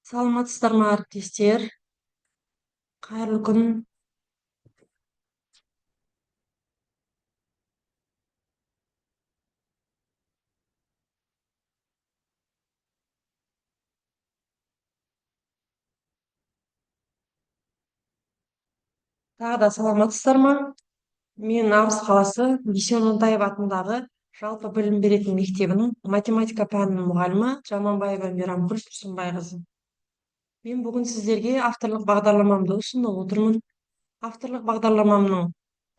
Саламатсыздар ма, әріптестер? Қайырлы күн. Тағы да саламатсыздар ма? Мен Арыс қаласы Дүйсен Онтаев атындағы жалпы білім беретін мектебінің математика пәнінің мұғалімі Жаманбаева Мейрамкүл Тұрсынбайқызы. Мен бүгін сіздерге авторлық бағдарламамды ұсынып отырмын. Авторлық бағдарламамның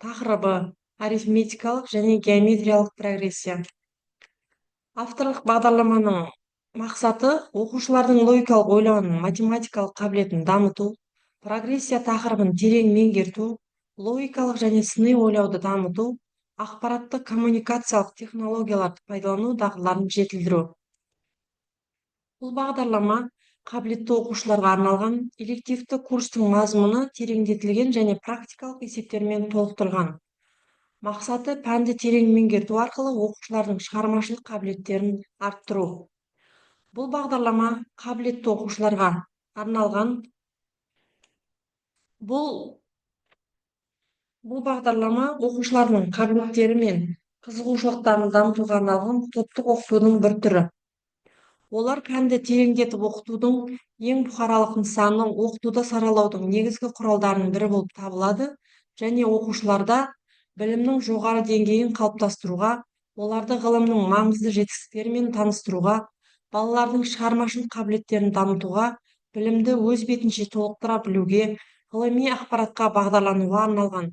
тақырыбы арифметикалық және геометриялық прогрессия. Авторлық бағдарламаның мақсаты оқушылардың логикалық ойлауының математикалық қабілетін дамыту, прогрессия тақырыбын терең меңгерту, логикалық және сыни ойлауды дамыту, ақпараттық коммуникациялық технологияларды пайдалану дағдыларын жетілдіру. Бұл бағдарлама қабілетті оқушыларға арналған элективті курстың мазмұны тереңдетілген және практикалық есептермен толықтырылған. Мақсаты пәнді терең меңгерту арқылы оқушылардың шығармашылық қабілеттерін арттыру. Бұл бағдарлама қабілетті оқушыларға арналған. Бұл бағдарлама оқушылардың қабілеттері мен қызығушылықтарын дамытуға арналған топтық оқытудың бір түрі. Олар пәнді тереңдетіп оқытудың ең бұқаралық нысаны, оқытуды саралаудың негізгі құралдарының бірі болып табылады және оқушыларда білімнің жоғары деңгейін қалыптастыруға, оларды ғылымның маңызды жетістіктерімен таныстыруға, балалардың шығармашылық қабілеттерін дамытуға, білімді өз бетінше толықтыра білуге, ғылыми ақпаратқа бағдарлануға арналған.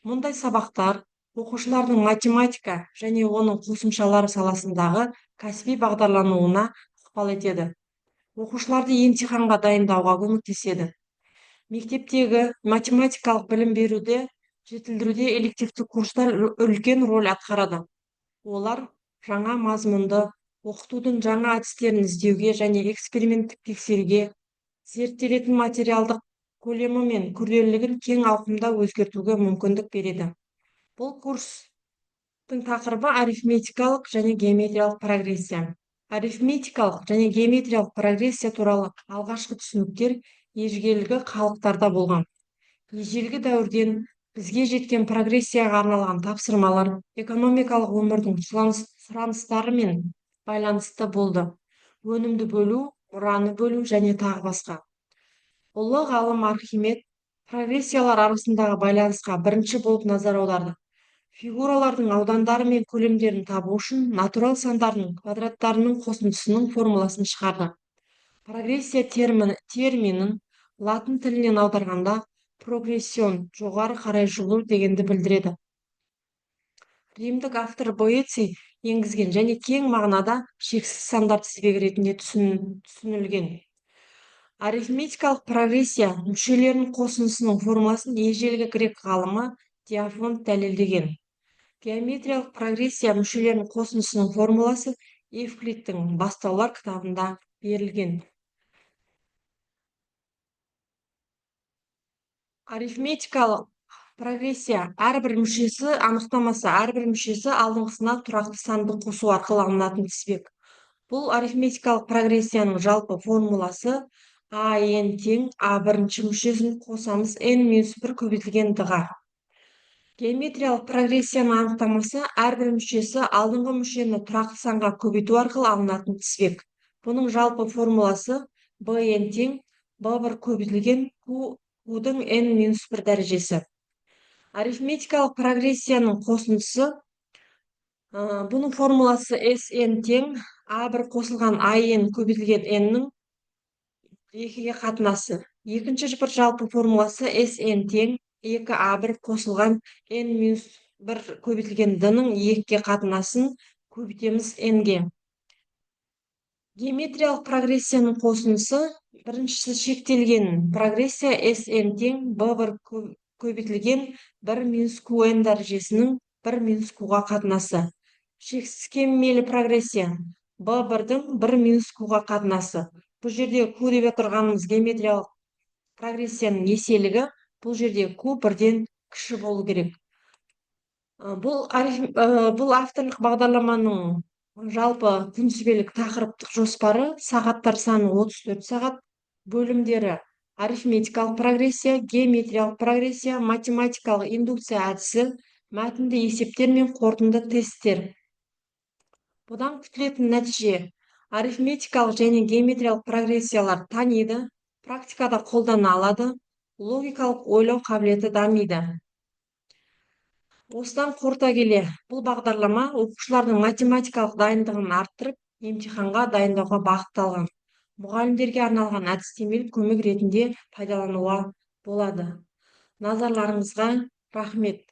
Мұндай сабақтар оқушылардың математика және оның қосымшалары саласындағы кәсіби бағдарлануына ықпал етеді. Оқушыларды емтиханға дайындауға көмектеседі. Мектептегі математикалық білім беруде жетілдіруде элективті курстар үлкен роль атқарады. Олар жаңа мазмұнды, оқытудың жаңа әдістерін іздеуге және эксперименттік тексеруге, зерттелетін материалдық көлемі мен күрделілігін кең ауқымда өзгертуге мүмкіндік береді. Бұл курстың тақырыбы арифметикалық және геометриялық прогрессия. Арифметикалық және геометриялық прогрессия туралы алғашқы түсініктер ежелгі халықтарда болған. Ежелгі дәуірден бізге жеткен прогрессияға арналған тапсырмалар экономикалық өмірдің сұраныстарымен байланысты болды. Өнімді бөлу, мұраны бөлу және тағы басқа. Ұлы ғалым Архимед прогрессиялар арасындағы байланысқа бірінші болып назар аударды. Фигуралардың аудандары мен көлемдерін табу үшін натурал сандардың квадраттарының қосындысының формуласын шығарды. Прогрессия терминін латын тілінен аударғанда прогрессион, жоғары қарай жылу дегенді білдіреді. Римдік автор Боэций енгізген және кең мағынада шексіз сандар тізбегі ретінде түсінілген. Арифметикалық прогрессия мүшелерінің қосындысының формуласын ежелгі грек ғалымы Диофонт дәлелдеген. Геометриялық прогрессия мүшелерінің қосындысының формуласы Евклидтің бастаулар кітабында берілген. Арифметикалық прогрессия әрбір мүшесі анықтамасы, әрбір мүшесі алдыңғысына тұрақты санды қосу арқылы алынатын тізбек. Бұл арифметикалық прогрессияның жалпы формуласы n тең a бірінші мүшесін қосамыз n-1 көбейтілген д-ға. Геометриялық прогрессияның анықтамасы әрбір мүшесі алдыңғы мүшені тұрақты санға көбейту арқылы алынатын тізбек. Бұның жалпы формуласы bn тең b1 көбейтілген q-дің n-1 дәрежесі. Арифметикалық прогрессияның қосындысы, бұның формуласы sn тең a1 қосылған an көбейтілген n-ның 2-ге қатынасы. Екінші бір жалпы формуласы sn тең 2a1 қосылған n-1 көбейтілген d-ның 2-ге қатынасын көбейтеміз n-ге. Геометриялық прогрессияның қосындысы, біріншісі шектелген прогрессия sn тең b1 көбейтілген 1-qn дәрежесінің 1-qға қатынасы. Шексіз кемелі прогрессия b1-дің 1-qға қатынасы. Бұл жерде q деп отырғанымыз геометриялық прогрессияның еселігі, бұл жерде q бірден кіші болу керек. Бұл авторлық бағдарламаның жалпы күнтізбелік тақырыптық жоспары сағаттар саны 34 сағат, бөлімдері: арифметикалық прогрессия, геометриялық прогрессия, математикалық индукция әдісі, мәтінді есептер мен қорытынды тесттер. Бұдан күтілетін нәтиже: арифметикалық және геометриялық прогрессиялар таниды, практикада қолдана алады, логикалық ойлау қабілеті дамиды. Осыдан қорыта келе, бұл бағдарлама оқушылардың математикалық дайындығын арттырып, емтиханға дайындауға бағытталған. Мұғалімдерге арналған әдістемелік көмек ретінде пайдалануға болады. Назарларыңызға рахмет.